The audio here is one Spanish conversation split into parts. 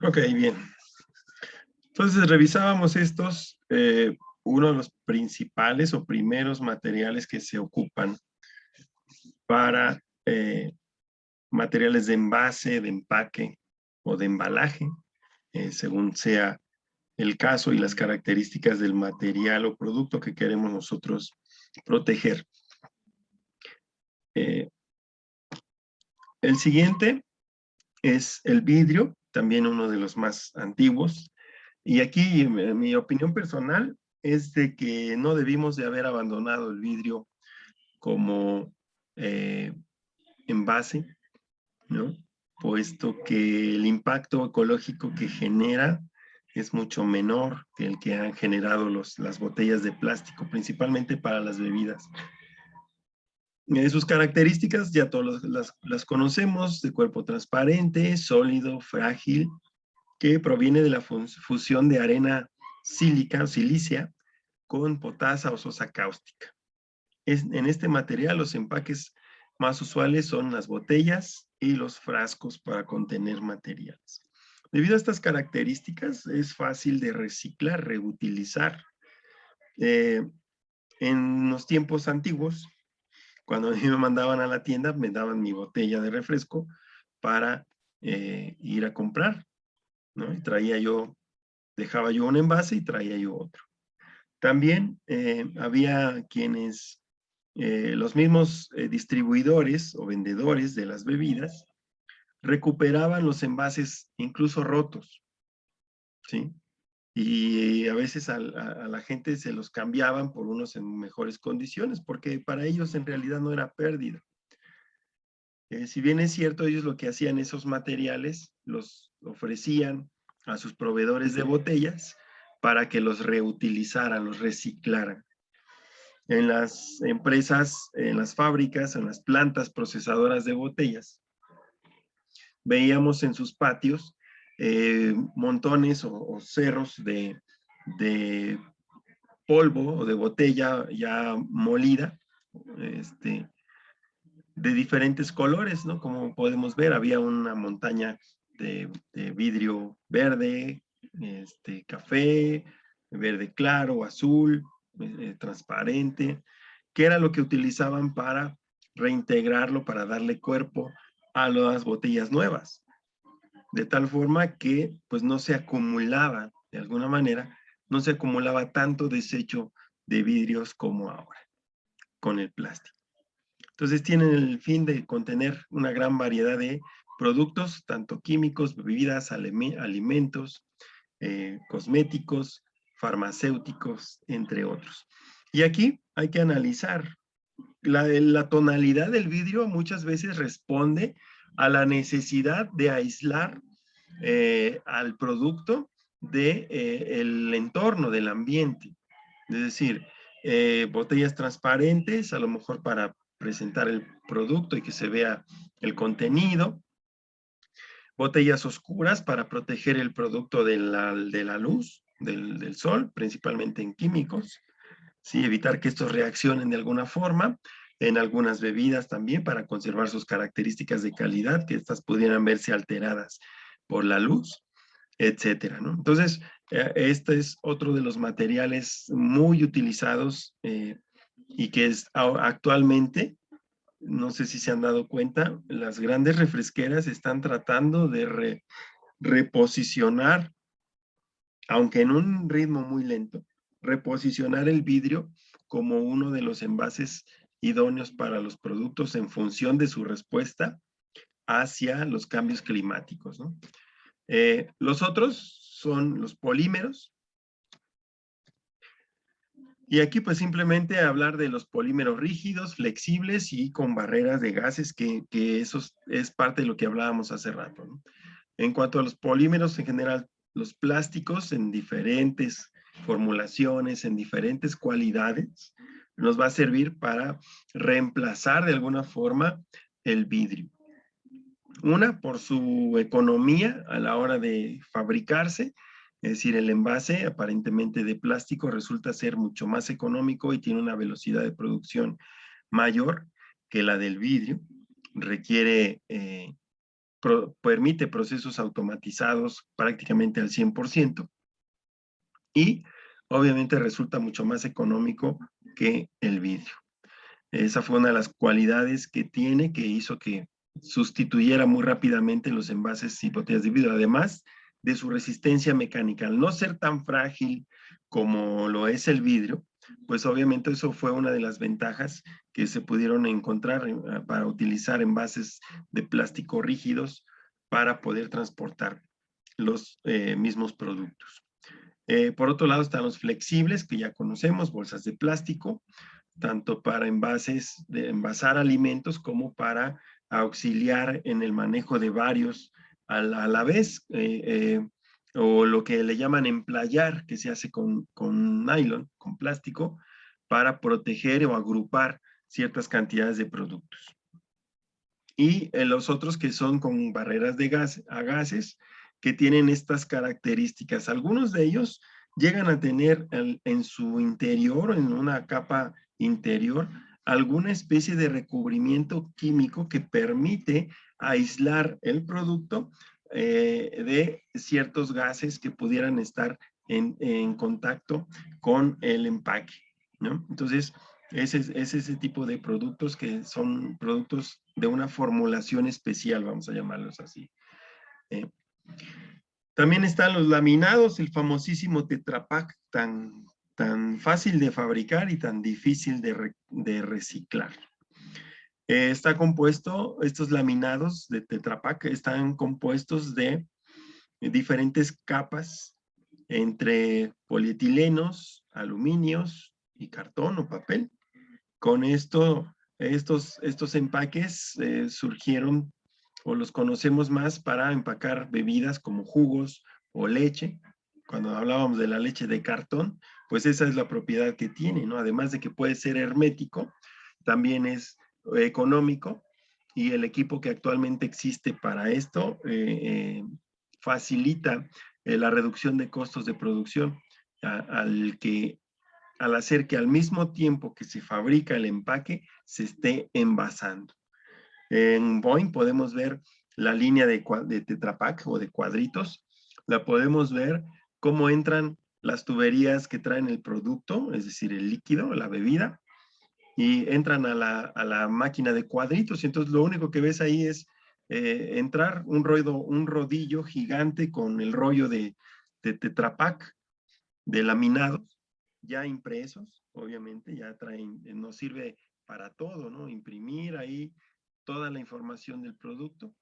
Ok, bien. Entonces revisábamos estos, uno de los principales o primeros materiales que se ocupan para materiales de envase, de empaque o de embalaje, según sea el caso y las características del material o producto que queremos nosotros proteger. El siguiente es el vidrio, también uno de los más antiguos. Y aquí mi opinión personal es de que no debimos de haber abandonado el vidrio como envase, ¿no? Puesto que el impacto ecológico que genera es mucho menor que el que han generado las botellas de plástico, principalmente para las bebidas. Sus características ya todos las conocemos: de cuerpo transparente, sólido, frágil, que proviene de la fusión de arena sílica o silícea con potasa o sosa cáustica. En este material los empaques más usuales son las botellas y los frascos para contener materiales. Debido a estas características es fácil de reciclar, reutilizar. En los tiempos antiguos, cuando a mí me mandaban a la tienda, me daban mi botella de refresco para ir a comprar, ¿no? Y dejaba yo un envase y traía yo otro. También había quienes, los mismos distribuidores o vendedores de las bebidas, recuperaban los envases incluso rotos, ¿sí? Y a veces a la gente se los cambiaban por unos en mejores condiciones, porque para ellos en realidad no era pérdida. Si bien es cierto, ellos lo que hacían, esos materiales los ofrecían a sus proveedores de botellas para que los reutilizaran, los reciclaran. En las empresas, en las fábricas, en las plantas procesadoras de botellas, veíamos en sus patios montones o cerros de polvo o de botella ya molida, de diferentes colores, ¿no? Como podemos ver, había una montaña de vidrio verde, café, verde claro, azul, transparente, que era lo que utilizaban para reintegrarlo, para darle cuerpo a las botellas nuevas, de tal forma que pues no se acumulaba, de alguna manera, no se acumulaba tanto desecho de vidrios como ahora con el plástico. Entonces tienen el fin de contener una gran variedad de productos, tanto químicos, bebidas, alimentos, cosméticos, farmacéuticos, entre otros. Y aquí hay que analizar. La tonalidad del vidrio muchas veces responde a la necesidad de aislar al producto del entorno, del ambiente. Es decir, botellas transparentes, a lo mejor para presentar el producto y que se vea el contenido. Botellas oscuras para proteger el producto de la luz, del sol, principalmente en químicos. ¿Sí? Evitar que estos reaccionen de alguna forma. En algunas bebidas también para conservar sus características de calidad, que estas pudieran verse alteradas por la luz, etcétera, ¿no? Entonces, este es otro de los materiales muy utilizados y que es actualmente, no sé si se han dado cuenta, las grandes refresqueras están tratando de reposicionar, aunque en un ritmo muy lento, reposicionar el vidrio como uno de los envases idóneos para los productos en función de su respuesta hacia los cambios climáticos, ¿no? Los otros son los polímeros. Y aquí pues simplemente hablar de los polímeros rígidos, flexibles y con barreras de gases, que eso es parte de lo que hablábamos hace rato, ¿no? En cuanto a los polímeros, en general, los plásticos en diferentes formulaciones, en diferentes cualidades, nos va a servir para reemplazar de alguna forma el vidrio. Una, por su economía a la hora de fabricarse, es decir, el envase aparentemente de plástico resulta ser mucho más económico y tiene una velocidad de producción mayor que la del vidrio. Requiere permite procesos automatizados prácticamente al 100% y obviamente resulta mucho más económico que el vidrio. Esa fue una de las cualidades que tiene, que hizo que sustituyera muy rápidamente los envases y botellas de vidrio, además de su resistencia mecánica. Al no ser tan frágil como lo es el vidrio, pues obviamente eso fue una de las ventajas que se pudieron encontrar para utilizar envases de plástico rígidos para poder transportar los mismos productos. Por otro lado están los flexibles, que ya conocemos, bolsas de plástico, tanto para envases, de envasar alimentos como para auxiliar en el manejo de varios a la vez, o lo que le llaman emplayar, que se hace con nylon, con plástico, para proteger o agrupar ciertas cantidades de productos. Y los otros que son con barreras de gas, a gases, que tienen estas características. Algunos de ellos llegan a tener en su interior, en una capa interior, alguna especie de recubrimiento químico que permite aislar el producto de ciertos gases que pudieran estar en contacto con el empaque, ¿no? Entonces, es ese tipo de productos que son productos de una formulación especial, vamos a llamarlos así. También están los laminados, el famosísimo Tetra Pak, tan fácil de fabricar y tan difícil de reciclar. Está compuesto, estos laminados de Tetra Pak están compuestos de diferentes capas entre polietilenos, aluminios y cartón o papel. Con esto, estos empaques surgieron o los conocemos más para empacar bebidas como jugos o leche. Cuando hablábamos de la leche de cartón, pues esa es la propiedad que tiene, ¿no? Además de que puede ser hermético, también es económico y el equipo que actualmente existe para esto facilita la reducción de costos de producción al hacer que al mismo tiempo que se fabrica el empaque, se esté envasando. En Boeing podemos ver la línea de Tetra Pak o de cuadritos. La podemos ver cómo entran las tuberías que traen el producto, es decir, el líquido, la bebida, y entran a la máquina de cuadritos. Y entonces lo único que ves ahí es entrar un rodillo gigante con el rollo de Tetra Pak, de laminados, ya impresos, obviamente, ya traen, nos sirve para todo, ¿no? Imprimir ahí toda la información del producto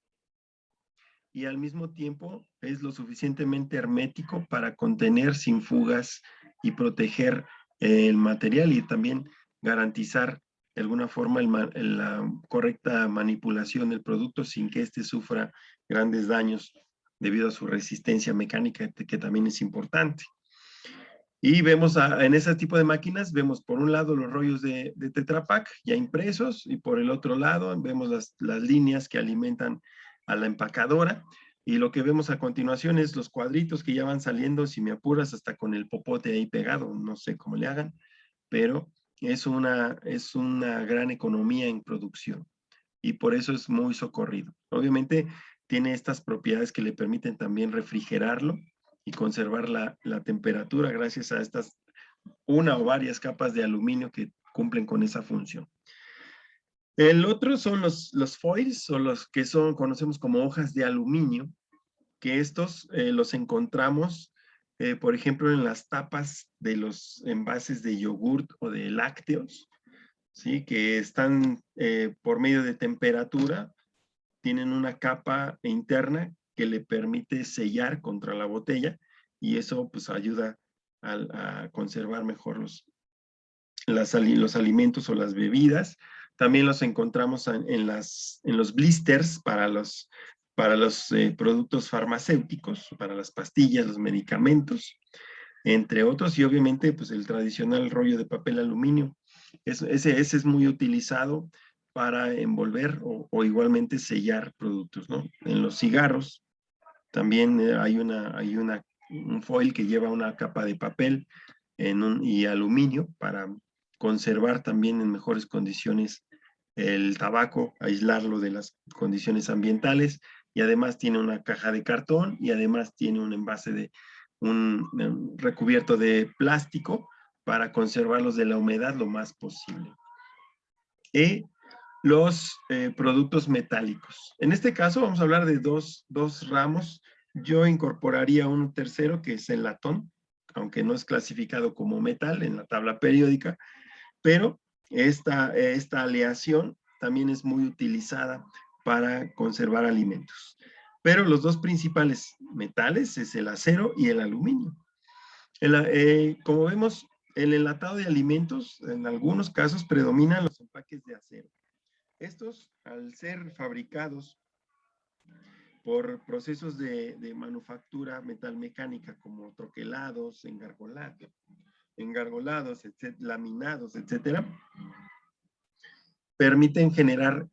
y al mismo tiempo es lo suficientemente hermético para contener sin fugas y proteger el material y también garantizar de alguna forma la correcta manipulación del producto sin que éste sufra grandes daños debido a su resistencia mecánica, que también es importante. Y vemos en ese tipo de máquinas, vemos por un lado los rollos de Tetra Pak ya impresos y por el otro lado vemos las líneas que alimentan a la empacadora y lo que vemos a continuación es los cuadritos que ya van saliendo, si me apuras, hasta con el popote ahí pegado, no sé cómo le hagan, pero es una gran economía en producción y por eso es muy socorrido. Obviamente tiene estas propiedades que le permiten también refrigerarlo y conservar la temperatura gracias a estas una o varias capas de aluminio que cumplen con esa función. El otro son los foils, o los que conocemos como hojas de aluminio, que estos los encontramos, por ejemplo, en las tapas de los envases de yogurt o de lácteos, ¿sí? Que están por medio de temperatura, tienen una capa interna que le permite sellar contra la botella y eso pues ayuda a conservar mejor los alimentos o las bebidas. También los encontramos en los blisters para los productos farmacéuticos, para las pastillas, los medicamentos, entre otros, y obviamente pues el tradicional rollo de papel aluminio. Ese es muy utilizado para envolver o igualmente sellar productos, ¿no? En los cigarros también hay un foil que lleva una capa de papel y aluminio para conservar también en mejores condiciones el tabaco, aislarlo de las condiciones ambientales y además tiene una caja de cartón y además tiene un envase de un recubierto de plástico para conservarlos de la humedad lo más posible. Y los productos metálicos. En este caso vamos a hablar de dos ramos. Yo incorporaría un tercero que es el latón, aunque no es clasificado como metal en la tabla periódica, pero esta aleación también es muy utilizada para conservar alimentos. Pero los dos principales metales es el acero y el aluminio. Como vemos, el enlatado de alimentos, en algunos casos, predominan los empaques de acero. Estos, al ser fabricados por procesos de manufactura metalmecánica como troquelados, engargolados, laminados, etcétera, permiten generar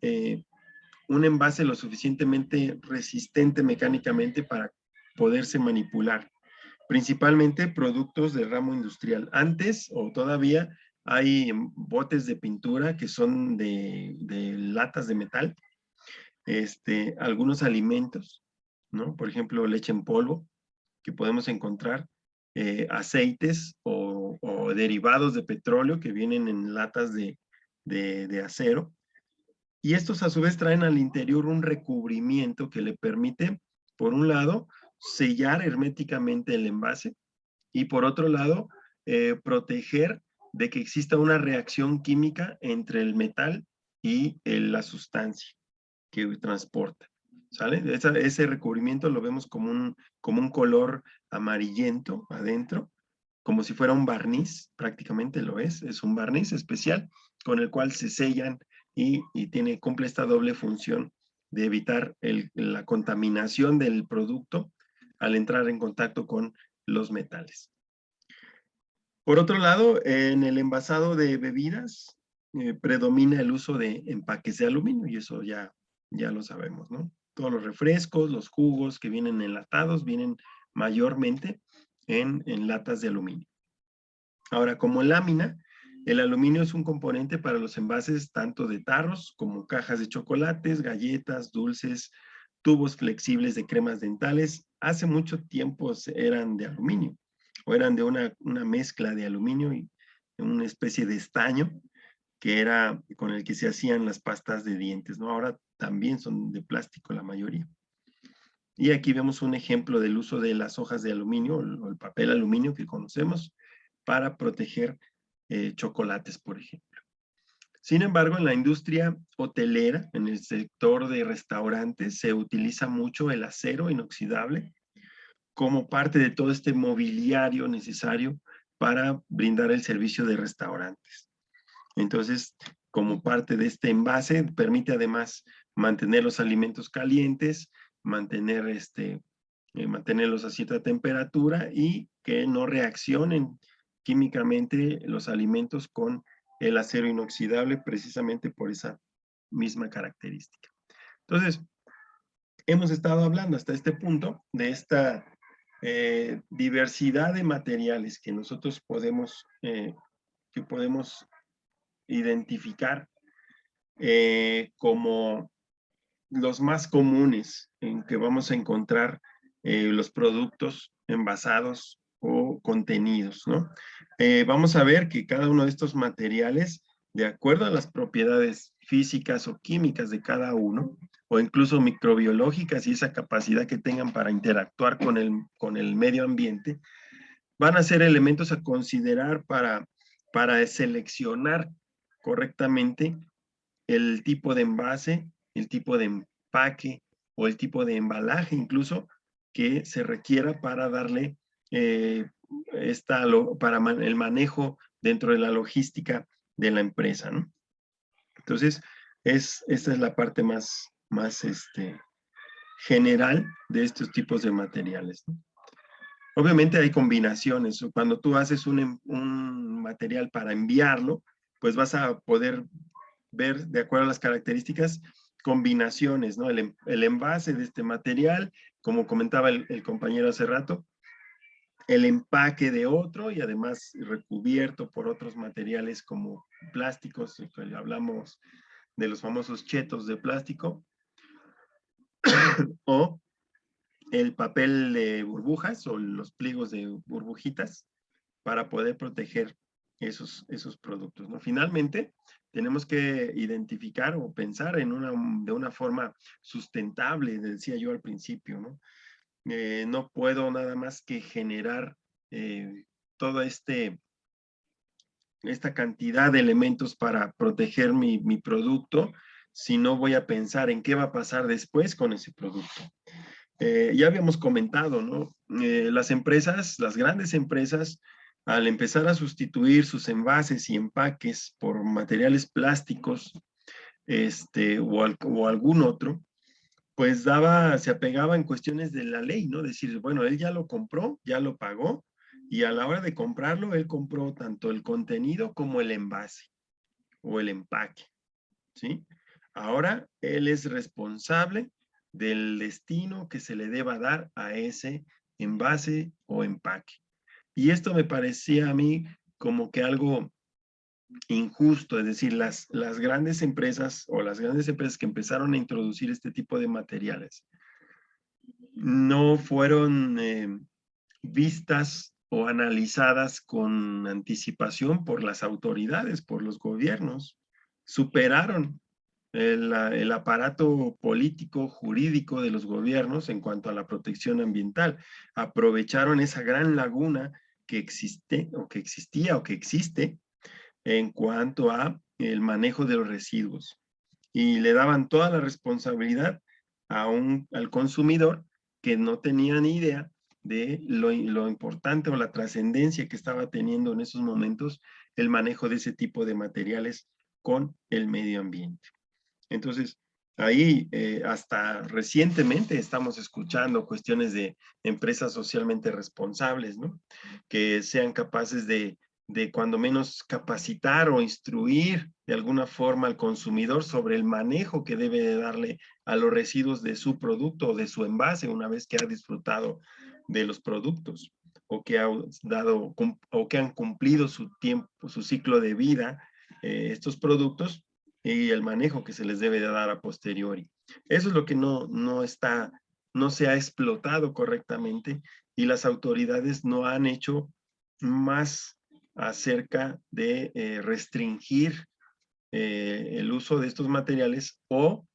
un envase lo suficientemente resistente mecánicamente para poderse manipular, principalmente productos del ramo industrial. Antes o todavía hay botes de pintura que son de latas de metal, algunos alimentos, ¿no? Por ejemplo, leche en polvo, que podemos encontrar, aceites o derivados de petróleo que vienen en latas de acero. Y estos a su vez traen al interior un recubrimiento que le permite, por un lado, sellar herméticamente el envase y por otro lado, proteger de que exista una reacción química entre el metal y la sustancia que transporta. ¿Sale? Ese recubrimiento lo vemos como un color amarillento adentro, como si fuera un barniz, prácticamente lo es un barniz especial con el cual se sellan y cumple esta doble función de evitar la contaminación del producto al entrar en contacto con los metales. Por otro lado, en el envasado de bebidas predomina el uso de empaques de aluminio y eso ya lo sabemos, ¿no? Todos los refrescos, los jugos que vienen enlatados vienen mayormente en latas de aluminio. Ahora, como lámina, el aluminio es un componente para los envases tanto de tarros como cajas de chocolates, galletas, dulces, tubos flexibles de cremas dentales. Hace mucho tiempo eran de aluminio o eran de una mezcla de aluminio y una especie de estaño que era con el que se hacían las pastas de dientes, ¿no? Ahora también son de plástico la mayoría. Y aquí vemos un ejemplo del uso de las hojas de aluminio o el papel aluminio que conocemos para proteger chocolates, por ejemplo. Sin embargo, en la industria hotelera, en el sector de restaurantes, se utiliza mucho el acero inoxidable como parte de todo este mobiliario necesario para brindar el servicio de restaurantes. Entonces, como parte de este envase, permite además mantener los alimentos calientes, mantenerlos a cierta temperatura y que no reaccionen químicamente los alimentos con el acero inoxidable precisamente por esa misma característica. Entonces, hemos estado hablando hasta este punto de esta diversidad de materiales que nosotros podemos identificar como los más comunes en que vamos a encontrar los productos envasados o contenidos, ¿no? Vamos a ver que cada uno de estos materiales, de acuerdo a las propiedades físicas o químicas de cada uno, o incluso microbiológicas y esa capacidad que tengan para interactuar con el medio ambiente, van a ser elementos a considerar para seleccionar correctamente el tipo de envase, el tipo de empaque o el tipo de embalaje incluso que se requiera para darle para el manejo dentro de la logística de la empresa, ¿no? Entonces, esta es la parte más general de estos tipos de materiales, ¿no? Obviamente hay combinaciones. Cuando tú haces un material para enviarlo, pues vas a poder ver, de acuerdo a las características, combinaciones, ¿no? El envase de este material, como comentaba el compañero hace rato, el empaque de otro y además recubierto por otros materiales como plásticos, hablamos de los famosos chetos de plástico, o el papel de burbujas o los pliegos de burbujitas para poder proteger esos productos, ¿no? Finalmente, tenemos que identificar o pensar de una forma sustentable, decía yo al principio, ¿no? No puedo nada más que generar toda esta cantidad de elementos para proteger mi producto, si no voy a pensar en qué va a pasar después con ese producto. Ya habíamos comentado, ¿no? Las empresas, las grandes empresas, al empezar a sustituir sus envases y empaques por materiales plásticos, o algún otro, pues se apegaba en cuestiones de la ley, ¿no? Decir, bueno, él ya lo compró, ya lo pagó, y a la hora de comprarlo, él compró tanto el contenido como el envase o el empaque, ¿sí? Ahora él es responsable del destino que se le deba dar a ese envase o empaque. Y esto me parecía a mí como que algo injusto, es decir, las grandes empresas o las grandes empresas que empezaron a introducir este tipo de materiales no fueron vistas o analizadas con anticipación por las autoridades, por los gobiernos. Superaron el aparato político, jurídico de los gobiernos en cuanto a la protección ambiental. Aprovecharon esa gran laguna que existe o que existía o que existe en cuanto a el manejo de los residuos y le daban toda la responsabilidad al consumidor que no tenía ni idea de lo importante o la trascendencia que estaba teniendo en esos momentos el manejo de ese tipo de materiales con el medio ambiente. Entonces, ahí hasta recientemente estamos escuchando cuestiones de empresas socialmente responsables, ¿no? Que sean capaces de cuando menos capacitar o instruir de alguna forma al consumidor sobre el manejo que debe de darle a los residuos de su producto o de su envase una vez que ha disfrutado de los productos o que han cumplido su tiempo, su ciclo de vida, estos productos y el manejo que se les debe de dar a posteriori. Eso es lo que no se ha explotado correctamente y las autoridades no han hecho más acerca de restringir el uso de estos materiales o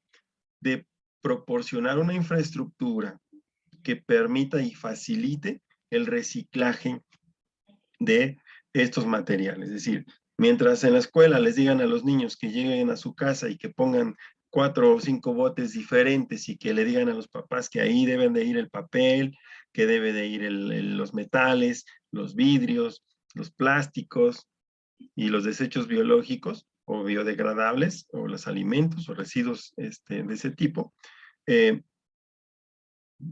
de proporcionar una infraestructura que permita y facilite el reciclaje de estos materiales. Es decir, mientras en la escuela les digan a los niños que lleguen a su casa y que pongan 4 o 5 botes diferentes y que le digan a los papás que ahí deben de ir el papel, que debe de ir los metales, los vidrios, los plásticos y los desechos biológicos o biodegradables o los alimentos o residuos de ese tipo,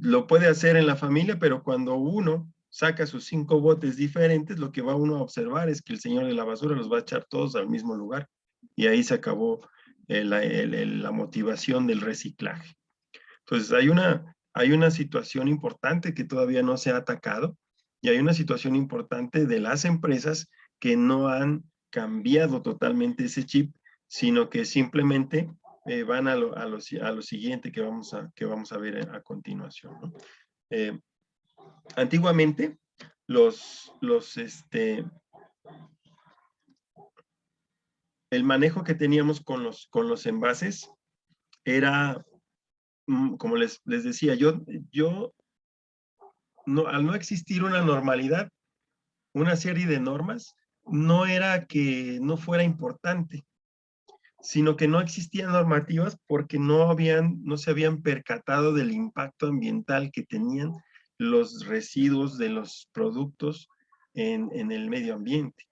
lo puede hacer en la familia, pero cuando uno saca sus 5 botes diferentes, lo que va uno a observar es que el señor de la basura los va a echar todos al mismo lugar. Y ahí se acabó la motivación del reciclaje. Entonces, hay una situación importante que todavía no se ha atacado y hay una situación importante de las empresas que no han cambiado totalmente ese chip, sino que simplemente van a lo siguiente que vamos a ver a continuación, ¿no? Antiguamente, los, los, este, el manejo que teníamos con los envases era, como les decía, al no existir una normalidad, una serie de normas, no era que no fuera importante, sino que no existían normativas porque no se habían percatado del impacto ambiental que tenían los residuos de los productos en el medio ambiente.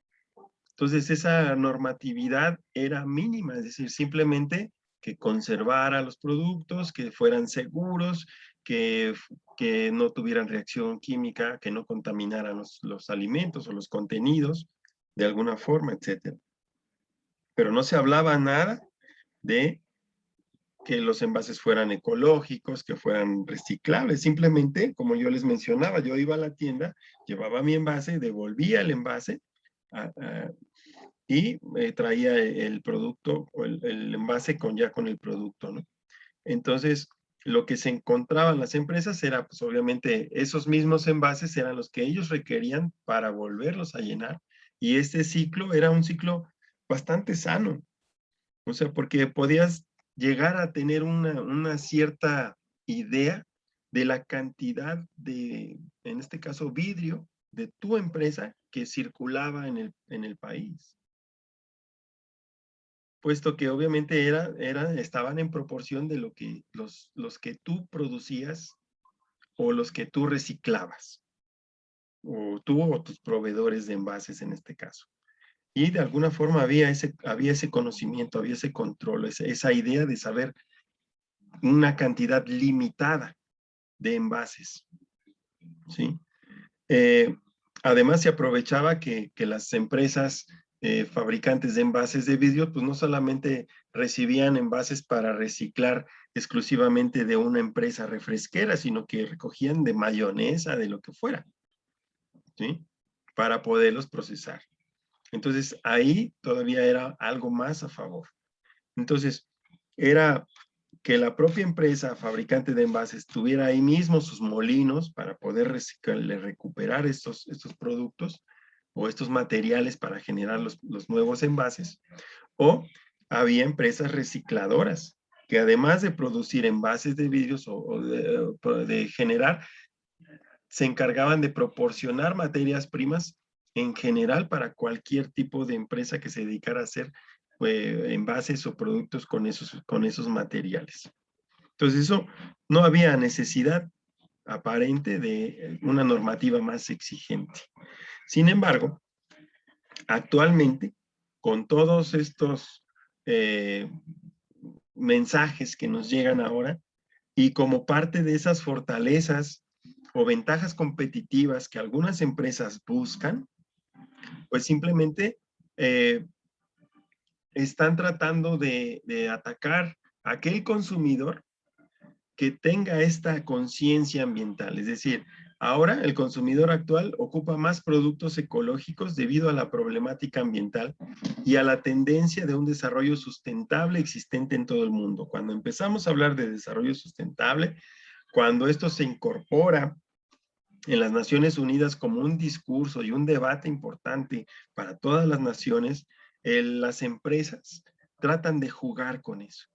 Entonces, esa normatividad era mínima, es decir, simplemente que conservara los productos, que fueran seguros, que, que no tuvieran reacción química, que no contaminaran los alimentos o los contenidos de alguna forma, etc. Pero no se hablaba nada de que los envases fueran ecológicos, que fueran reciclables. Simplemente, como yo les mencionaba, yo iba a la tienda, llevaba mi envase, devolvía el envase y traía el producto o el envase ya con el producto, ¿no? Entonces, lo que se encontraban las empresas era, pues obviamente, esos mismos envases eran los que ellos requerían para volverlos a llenar. Y este ciclo era un ciclo bastante sano. O sea, porque podías llegar a tener una cierta idea de la cantidad de, en este caso, vidrio de tu empresa que circulaba en el país. Puesto que obviamente estaban en proporción de lo que los que tú producías o los que tú reciclabas, o tú o tus proveedores de envases en este caso. Y de alguna forma había ese conocimiento, había ese control, esa idea de saber una cantidad limitada de envases, ¿sí? Eh, Además, se aprovechaba que las empresas fabricantes de envases de vidrio, pues no solamente recibían envases para reciclar exclusivamente de una empresa refresquera, sino que recogían de mayonesa, de lo que fuera, ¿sí? Para poderlos procesar. Entonces, ahí todavía era algo más a favor. Entonces, era que la propia empresa fabricante de envases tuviera ahí mismo sus molinos para poder recuperar estos productos o estos materiales para generar los nuevos envases, o había empresas recicladoras que además de producir envases de vidrios o de generar, se encargaban de proporcionar materias primas en general para cualquier tipo de empresa que se dedicara a hacer envases o productos con esos materiales. Entonces eso, no había necesidad aparente de una normativa más exigente. Sin embargo, actualmente, con todos estos mensajes que nos llegan ahora, y como parte de esas fortalezas o ventajas competitivas que algunas empresas buscan, pues simplemente eh, están tratando de atacar a aquel consumidor que tenga esta conciencia ambiental. Es decir, ahora el consumidor actual ocupa más productos ecológicos debido a la problemática ambiental y a la tendencia de un desarrollo sustentable existente en todo el mundo. Cuando empezamos a hablar de desarrollo sustentable, cuando esto se incorpora en las Naciones Unidas como un discurso y un debate importante para todas las naciones, las empresas tratan de jugar con eso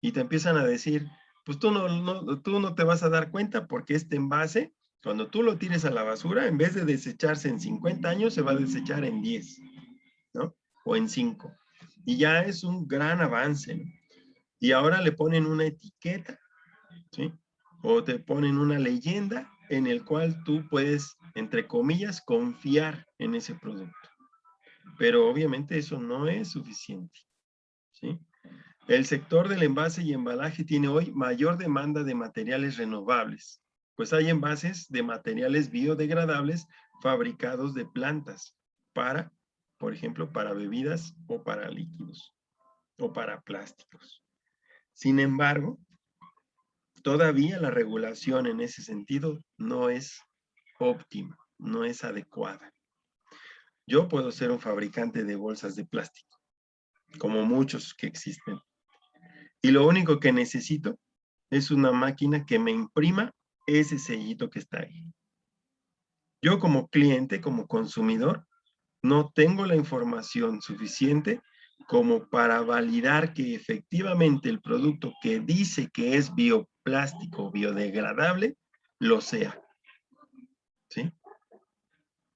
y te empiezan a decir, pues tú no te vas a dar cuenta porque este envase, cuando tú lo tires a la basura, en vez de desecharse en 50 años, se va a desechar en 10, ¿no? O en 5. Y ya es un gran avance, ¿no? Y ahora le ponen una etiqueta, ¿sí? O te ponen una leyenda en el cual tú puedes, entre comillas, confiar en ese producto. Pero obviamente eso no es suficiente, ¿sí? El sector del envase y embalaje tiene hoy mayor demanda de materiales renovables, pues hay envases de materiales biodegradables fabricados de plantas para, por ejemplo, para bebidas o para líquidos o para plásticos. Sin embargo, todavía la regulación en ese sentido no es óptima, no es adecuada. Yo puedo ser un fabricante de bolsas de plástico, como muchos que existen, y lo único que necesito es una máquina que me imprima ese sellito que está ahí. Yo como cliente, como consumidor, no tengo la información suficiente como para validar que efectivamente el producto que dice que es bioplástico, biodegradable, lo sea, ¿sí?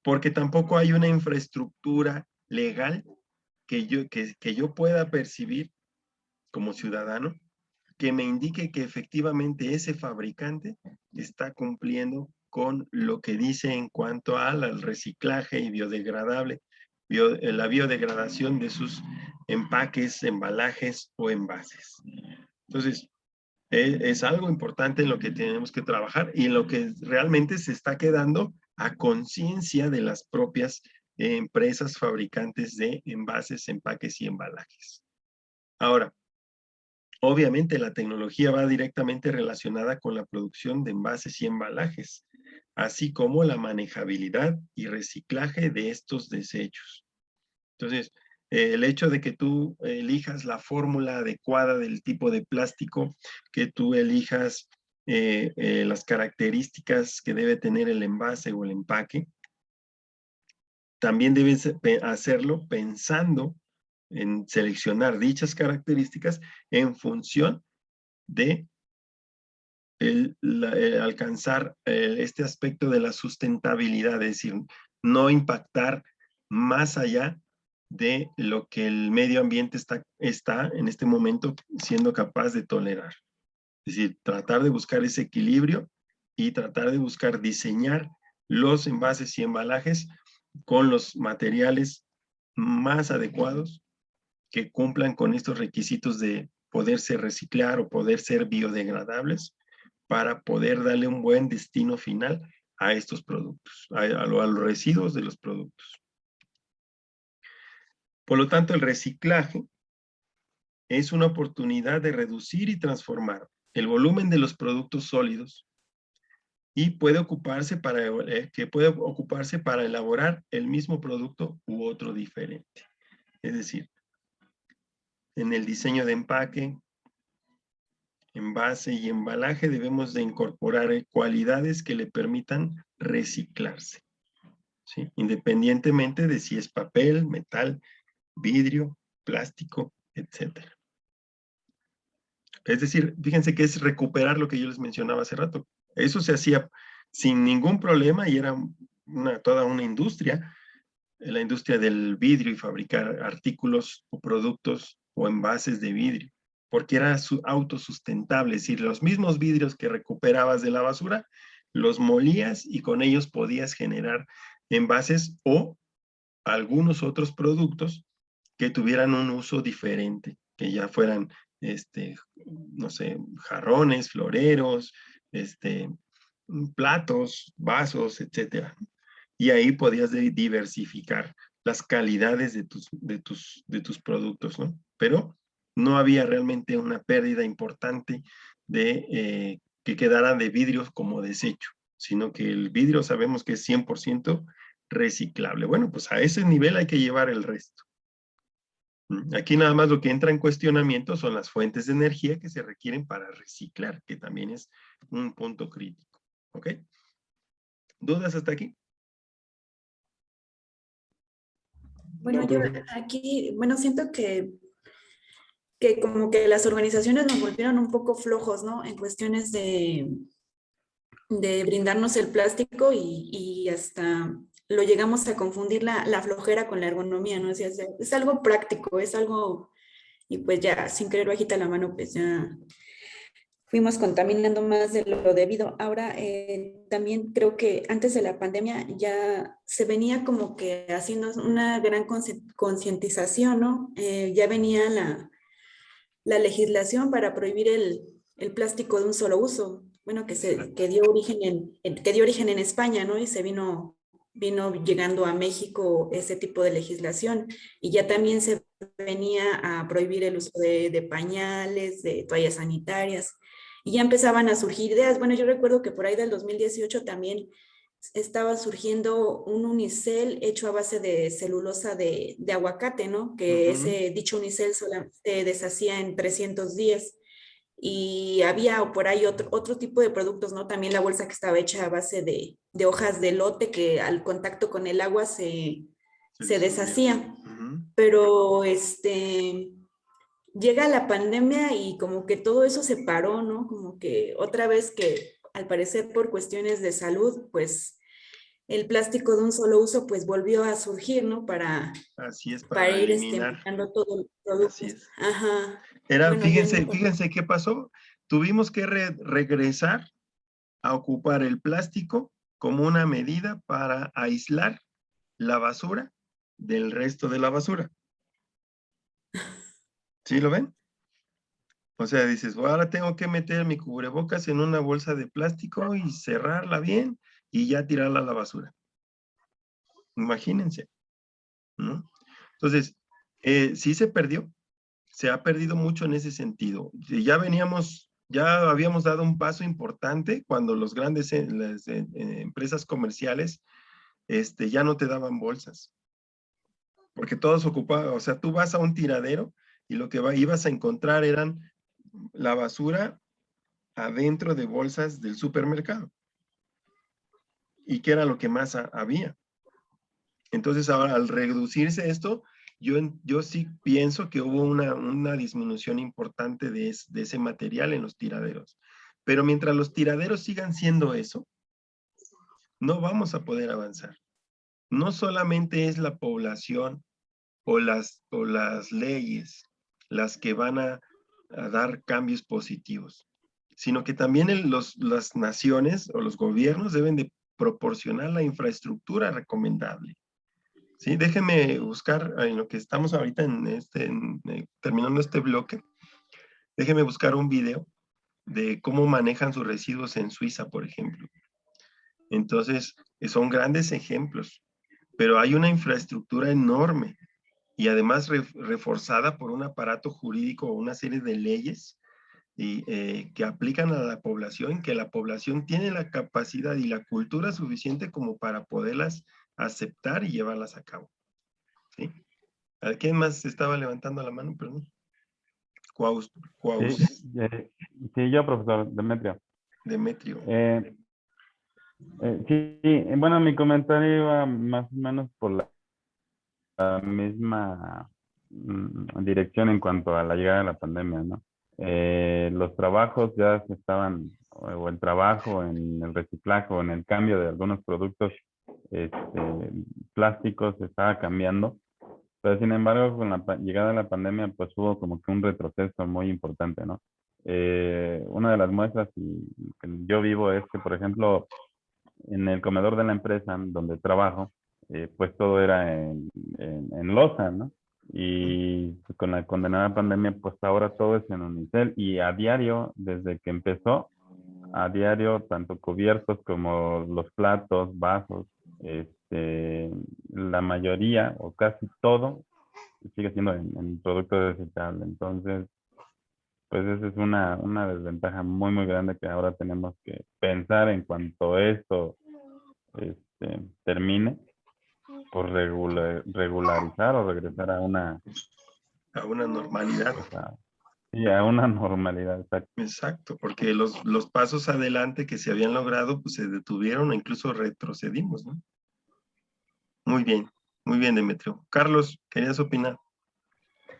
Porque tampoco hay una infraestructura legal que yo pueda percibir como ciudadano que me indique que efectivamente ese fabricante está cumpliendo con lo que dice en cuanto al reciclaje y biodegradable, la biodegradación de sus empaques, embalajes o envases. Entonces, es algo importante en lo que tenemos que trabajar y en lo que realmente se está quedando a conciencia de las propias empresas fabricantes de envases, empaques y embalajes. Ahora, obviamente la tecnología va directamente relacionada con la producción de envases y embalajes, así como la manejabilidad y reciclaje de estos desechos. Entonces, el hecho de que tú elijas la fórmula adecuada del tipo de plástico, que tú elijas las características que debe tener el envase o el empaque, también debes hacerlo pensando en seleccionar dichas características en función de alcanzar este aspecto de la sustentabilidad, es decir, no impactar más allá de lo que el medio ambiente está en este momento siendo capaz de tolerar. Es decir, tratar de buscar ese equilibrio y tratar de buscar diseñar los envases y embalajes con los materiales más adecuados que cumplan con estos requisitos de poderse reciclar o poder ser biodegradables para poder darle un buen destino final a estos productos, a los residuos de los productos. Por lo tanto, el reciclaje es una oportunidad de reducir y transformar el volumen de los productos sólidos y puede ocuparse para elaborar el mismo producto u otro diferente. Es decir, en el diseño de empaque, envase y embalaje debemos de incorporar cualidades que le permitan reciclarse, ¿sí? Independientemente de si es papel, metal, vidrio, plástico, etc. Es decir, fíjense que es recuperar lo que yo les mencionaba hace rato. Eso se hacía sin ningún problema y era toda una industria, la industria del vidrio y fabricar artículos o productos o envases de vidrio, porque era autosustentable, es decir, los mismos vidrios que recuperabas de la basura, los molías y con ellos podías generar envases o algunos otros productos que tuvieran un uso diferente, que ya fueran, no sé, jarrones, floreros, platos, vasos, etcétera. Y ahí podías diversificar las calidades de tus productos, ¿no? Pero no había realmente una pérdida importante de que quedaran de vidrios como desecho, sino que el vidrio sabemos que es 100% reciclable. Bueno, pues a ese nivel hay que llevar el resto. Aquí nada más lo que entra en cuestionamiento son las fuentes de energía que se requieren para reciclar, que también es un punto crítico. ¿Ok? ¿Dudas hasta aquí? Bueno, yo aquí, bueno, siento que como que las organizaciones nos volvieron un poco flojos, ¿no? En cuestiones de brindarnos el plástico y hasta lo llegamos a confundir la flojera con la ergonomía, ¿no? Es algo práctico, es algo, y pues ya, sin querer bajita la mano, pues ya fuimos contaminando más de lo debido. Ahora, también creo que antes de la pandemia ya se venía como que haciendo una gran concientización, ¿no? Ya venía la legislación para prohibir el plástico de un solo uso, bueno, que dio origen que dio origen en España, ¿no? Y se vino llegando a México ese tipo de legislación y ya también se venía a prohibir el uso de pañales, de toallas sanitarias y ya empezaban a surgir ideas. Bueno, yo recuerdo que por ahí del 2018 también estaba surgiendo un unicel hecho a base de celulosa de aguacate, ¿no? Que ese dicho unicel se deshacía en 300 días. Y había por ahí otro tipo de productos, ¿no? También la bolsa que estaba hecha a base de hojas de elote que al contacto con el agua se deshacía. Pero llega la pandemia y como que todo eso se paró, ¿no? Como que otra vez que al parecer por cuestiones de salud, pues el plástico de un solo uso pues volvió a surgir, ¿no? Así es, Para para ir eliminar. matando todos los Así productos. es. Ajá. Bueno, ya no. Fíjense qué pasó. Tuvimos que regresar a ocupar el plástico como una medida para aislar la basura del resto de la basura. ¿Sí lo ven? O sea, dices, "Bueno, ahora tengo que meter mi cubrebocas en una bolsa de plástico y cerrarla bien y ya tirarla a la basura". Imagínense, ¿no? Entonces, sí se ha perdido mucho en ese sentido. Ya habíamos dado un paso importante cuando las empresas comerciales ya no te daban bolsas. porque todos ocupaban, o sea, tú vas a un tiradero y lo que ibas a encontrar eran la basura adentro de bolsas del supermercado. ¿Y qué era lo que más había? Entonces, ahora, al reducirse esto, yo sí pienso que hubo una disminución importante de ese material en los tiraderos. Pero mientras los tiraderos sigan siendo eso, no vamos a poder avanzar. No solamente es la población o las leyes las que van a dar cambios positivos, sino que también las naciones o los gobiernos deben de proporcionar la infraestructura recomendable. Sí, déjenme buscar en lo que estamos ahorita terminando este bloque, déjenme buscar un video de cómo manejan sus residuos en Suiza, por ejemplo. Entonces, son grandes ejemplos, pero hay una infraestructura enorme y además reforzada por un aparato jurídico o una serie de leyes que aplican a la población, que la población tiene la capacidad y la cultura suficiente como para poderlas aceptar y llevarlas a cabo. ¿Sí? ¿A quién más estaba levantando la mano? Perdón. Sí, sí, yo, profesor Demetrio. Demetrio. Sí, bueno, mi comentario iba más o menos por la misma dirección en cuanto a la llegada de la pandemia, ¿no? Los trabajos ya se estaban, o el trabajo en el reciclaje o en el cambio de algunos productos plásticos se estaba cambiando, pero sin embargo con la llegada de la pandemia pues hubo como que un retroceso muy importante, ¿no? Una de las muestras que yo vivo es que, por ejemplo, en el comedor de la empresa donde trabajo, pues todo era en loza, ¿no? Y pues, con la condenada pandemia, pues ahora todo es en unicel y a diario, desde que empezó, a diario, tanto cubiertos como los platos, vasos, la mayoría o casi todo sigue siendo en producto desechable. Entonces, pues esa es una desventaja muy, muy grande que ahora tenemos que pensar en cuanto esto termine, por regularizar o regresar a una normalidad. Sí, a una normalidad, exacto. Exacto, porque los pasos adelante que se habían logrado, pues se detuvieron o incluso retrocedimos, ¿no? Muy bien, Demetrio. Carlos, ¿querías opinar?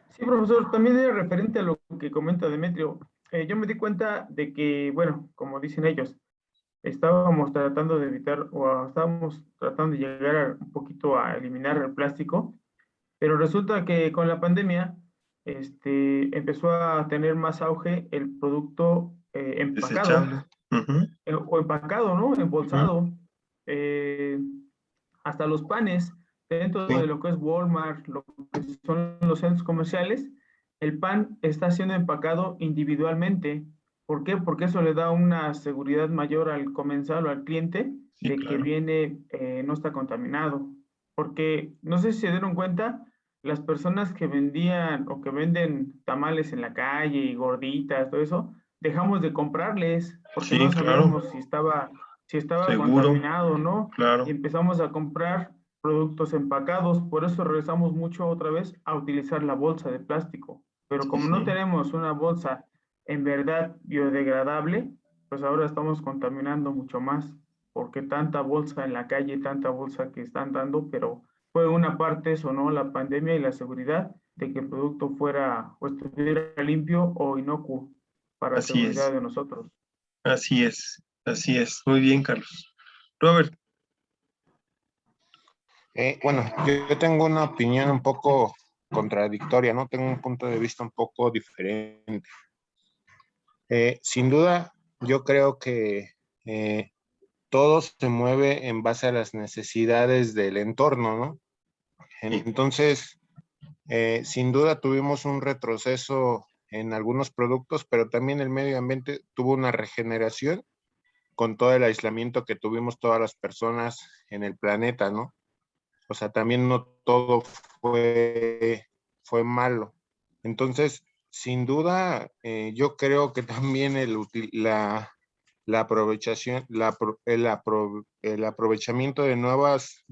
Sí, profesor, también era referente a lo que comenta Demetrio. Yo me di cuenta de que, bueno, como dicen ellos, estábamos tratando de evitar o estábamos tratando de llegar un poquito a eliminar el plástico, pero resulta que con la pandemia empezó a tener más auge el producto empacado Desechable. Uh-huh. o empacado, ¿no? Embolsado. Uh-huh. Hasta los panes, dentro Sí. de lo que es Walmart, lo que son los centros comerciales, el pan está siendo empacado individualmente. ¿Por qué? Porque eso le da una seguridad mayor al comensal o al cliente Sí, de claro. que viene, no está contaminado. Porque no sé si se dieron cuenta, las personas que vendían o que venden tamales en la calle y gorditas, todo eso, dejamos de comprarles porque Sí, no claro. sabíamos si estaba Seguro. contaminado o no. Claro. Y empezamos a comprar productos empacados, por eso regresamos mucho otra vez a utilizar la bolsa de plástico. Pero como Sí. no tenemos una bolsa en verdad biodegradable, pues ahora estamos contaminando mucho más, porque tanta bolsa en la calle, tanta bolsa que están dando, pero fue una parte eso, ¿no? La pandemia y la seguridad de que el producto fuera o estuviera limpio o inocuo para Así seguridad es. de nosotros. Así es. Así es. Muy bien, Carlos. Robert. Bueno, yo tengo una opinión un poco contradictoria, ¿no? Tengo un punto de vista un poco diferente. Sin duda, yo creo que todo se mueve en base a las necesidades del entorno, ¿no? Entonces, sin duda tuvimos un retroceso en algunos productos, pero también el medio ambiente tuvo una regeneración con todo el aislamiento que tuvimos todas las personas en el planeta, ¿no? O sea, también no todo fue malo. Entonces, sin duda, yo creo que también la aprovechación, el aprovechamiento de nuevos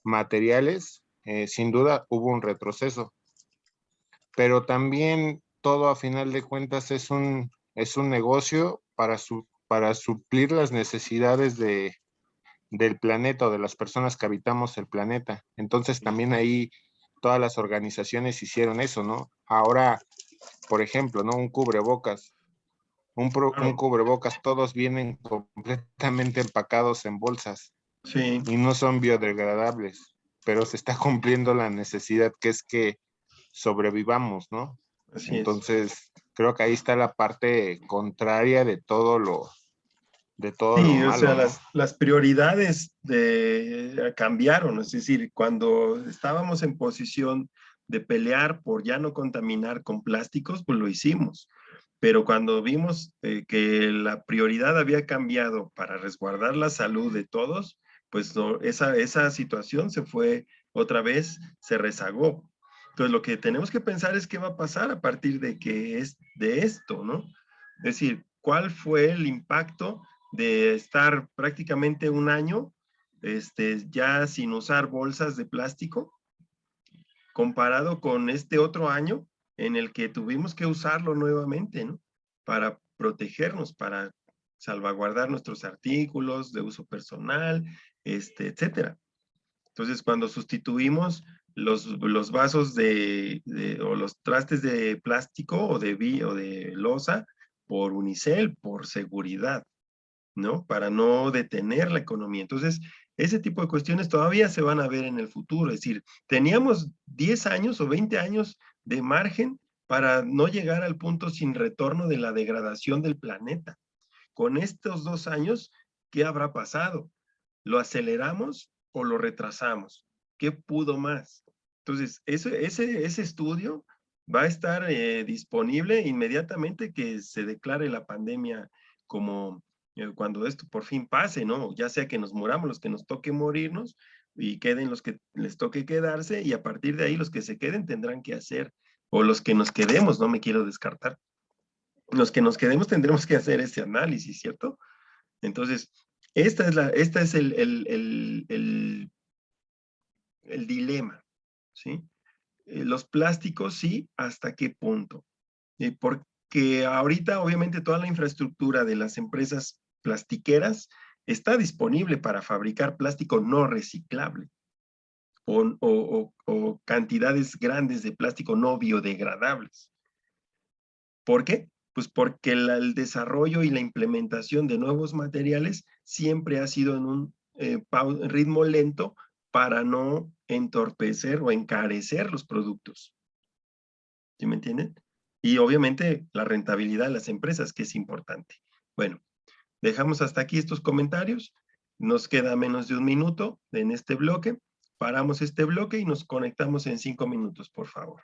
materiales sin duda hubo un retroceso, pero también todo a final de cuentas es un negocio para suplir las necesidades del planeta o de las personas que habitamos el planeta. Entonces también ahí todas las organizaciones hicieron eso, ¿no? Ahora, por ejemplo, ¿no? Un cubrebocas. Un cubrebocas, todos vienen completamente empacados en bolsas Sí, y no son biodegradables, pero se está cumpliendo la necesidad que es que sobrevivamos, ¿no? así es. Entonces, creo que ahí está la parte contraria de todo lo Sí, o malo, sea, ¿no? las prioridades cambiaron, es decir, cuando estábamos en posición de pelear por ya no contaminar con plásticos, pues lo hicimos. Pero cuando vimos que la prioridad había cambiado para resguardar la salud de todos, pues no, esa situación se fue otra vez, se rezagó. Entonces lo que tenemos que pensar es qué va a pasar a partir de que es de esto, ¿no? Es decir, ¿cuál fue el impacto de estar prácticamente un año ya sin usar bolsas de plástico, comparado con este otro año en el que tuvimos que usarlo nuevamente, ¿no? Para protegernos, para salvaguardar nuestros artículos de uso personal, etcétera. Entonces, cuando sustituimos los vasos o los trastes de plástico o de loza por unicel, por seguridad, ¿no? Para no detener la economía. Entonces, ese tipo de cuestiones todavía se van a ver en el futuro. Es decir, teníamos 10 años o 20 años de margen para no llegar al punto sin retorno de la degradación del planeta. Con estos 2 años, ¿qué habrá pasado? ¿Lo aceleramos o lo retrasamos? ¿Qué pudo más? Entonces, ese estudio va a estar disponible inmediatamente que se declare la pandemia como cuando esto por fin pase, ¿no? Ya sea que nos muramos los que nos toque morirnos y queden los que les toque quedarse y a partir de ahí los que se queden tendrán que hacer, o los que nos quedemos, no me quiero descartar, los que nos quedemos tendremos que hacer ese análisis, ¿cierto? Entonces, esta es el dilema, ¿sí? Los plásticos, sí, ¿hasta qué punto? Porque ahorita, obviamente, toda la infraestructura de las empresas plastiqueras está disponible para fabricar plástico no reciclable o cantidades grandes de plástico no biodegradables. ¿Por qué? Pues porque el desarrollo y la implementación de nuevos materiales siempre ha sido en un ritmo lento para no entorpecer o encarecer los productos. ¿Sí me entienden? Y obviamente la rentabilidad de las empresas, que es importante. Bueno, dejamos hasta aquí estos comentarios. Nos queda menos de un minuto en este bloque. Paramos este bloque y nos conectamos en 5 minutos, por favor.